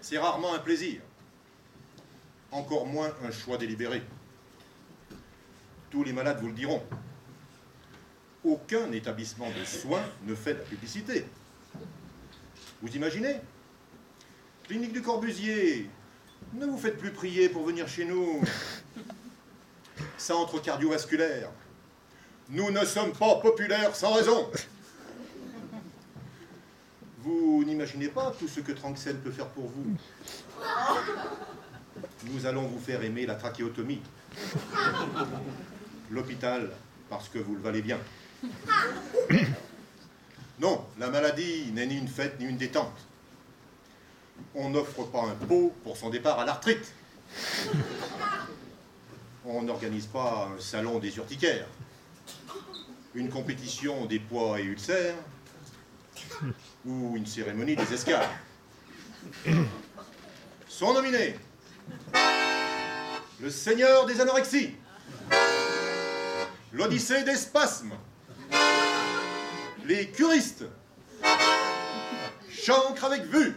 C'est rarement un plaisir, encore moins un choix délibéré. Tous les malades vous le diront. Aucun établissement de soins ne fait de la publicité. Vous imaginez? Clinique du Corbusier, ne vous faites plus prier pour venir chez nous. Centre cardiovasculaire, nous ne sommes pas populaires sans raison. Vous n'imaginez pas tout ce que Tranxène peut faire pour vous. Nous allons vous faire aimer la trachéotomie. L'hôpital, parce que vous le valez bien. Non, la maladie n'est ni une fête ni une détente. On n'offre pas un pot pour son départ à l'arthrite. On n'organise pas un salon des urticaires, une compétition des poids et ulcères, ou une cérémonie des escarres. Sont nominés le Seigneur des anorexies, l'Odyssée des spasmes, les curistes, chancre avec vue,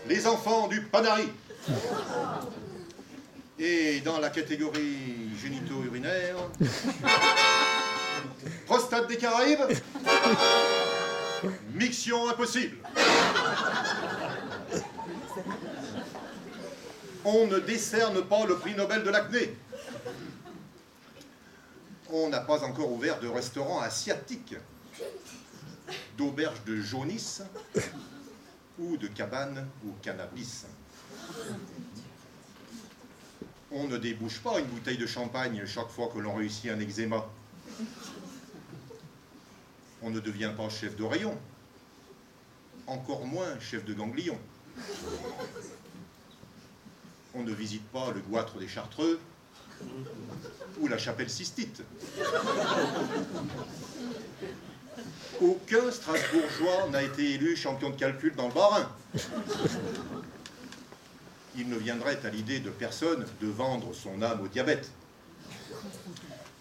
les enfants du Panari. Et dans la catégorie génito-urinaire, prostate des Caraïbes, miction impossible. On ne décerne pas le prix Nobel de l'acné. On n'a pas encore ouvert de restaurant asiatique, d'auberge de jaunisse ou de cabane au cannabis. On ne débouche pas une bouteille de champagne chaque fois que l'on réussit un eczéma. On ne devient pas chef de rayon, encore moins chef de ganglion. On ne visite pas le goitre des Chartreux ou la chapelle cystite. Aucun Strasbourgeois n'a été élu champion de calcul dans le Bas-Rhin. Il ne viendrait à l'idée de personne de vendre son âme au diabète,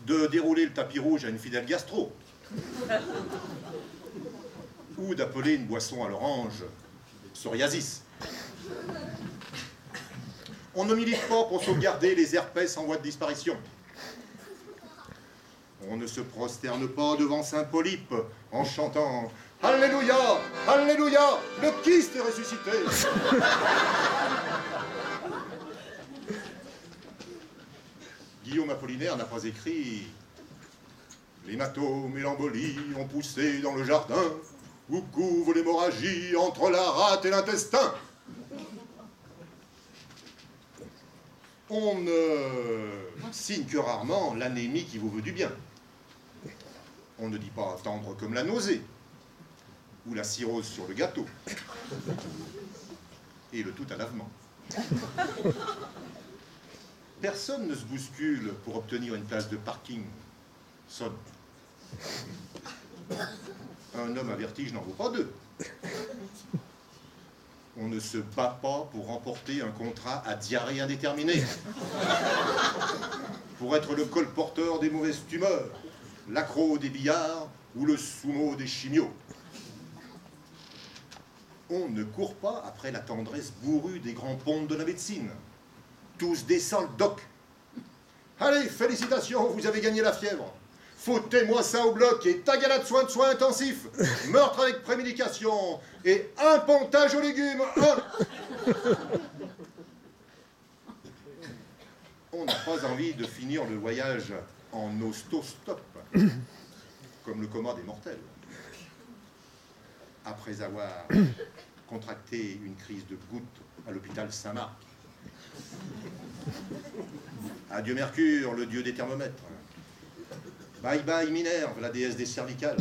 de dérouler le tapis rouge à une fidèle gastro, ou d'appeler une boisson à l'orange psoriasis. On ne milite pas pour sauvegarder les herpès en voie de disparition. On ne se prosterne pas devant Saint-Polype en chantant « Alléluia, Alléluia, le Christ est ressuscité !» Guillaume Apollinaire n'a pas écrit « L'hématome et l'embolie ont poussé dans le jardin où couvre l'hémorragie entre la rate et l'intestin. » On ne signe que rarement l'anémie qui vous veut du bien. On ne dit pas tendre comme la nausée ou la cirrhose sur le gâteau et le tout à lavement. Personne ne se bouscule pour obtenir une place de parking. Sonne. Un homme à vertige n'en vaut pas deux. On ne se bat pas pour remporter un contrat à diarrhée indéterminée. Pour être le colporteur des mauvaises tumeurs, l'accro des billards ou le sumo des chimios. On ne court pas après la tendresse bourrue des grands pontes de la médecine. Tous descendent le doc. Allez, félicitations, vous avez gagné la fièvre. Foutez-moi ça au bloc et tagala de soins intensifs, meurtre avec prémédication et un pontage aux légumes. On n'a pas envie de finir le voyage en ostostop, comme le coma des mortels. Après avoir contracté une crise de goutte à l'hôpital Saint-Marc. Adieu Mercure, le dieu des thermomètres. Bye bye Minerve, la déesse des cervicales.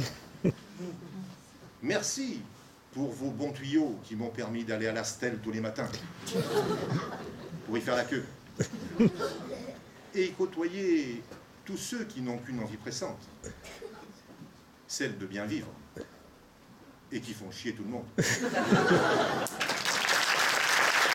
Merci pour vos bons tuyaux qui m'ont permis d'aller à la stèle tous les matins pour y faire la queue. Et côtoyer tous ceux qui n'ont qu'une envie pressante, celle de bien vivre et qui font chier tout le monde.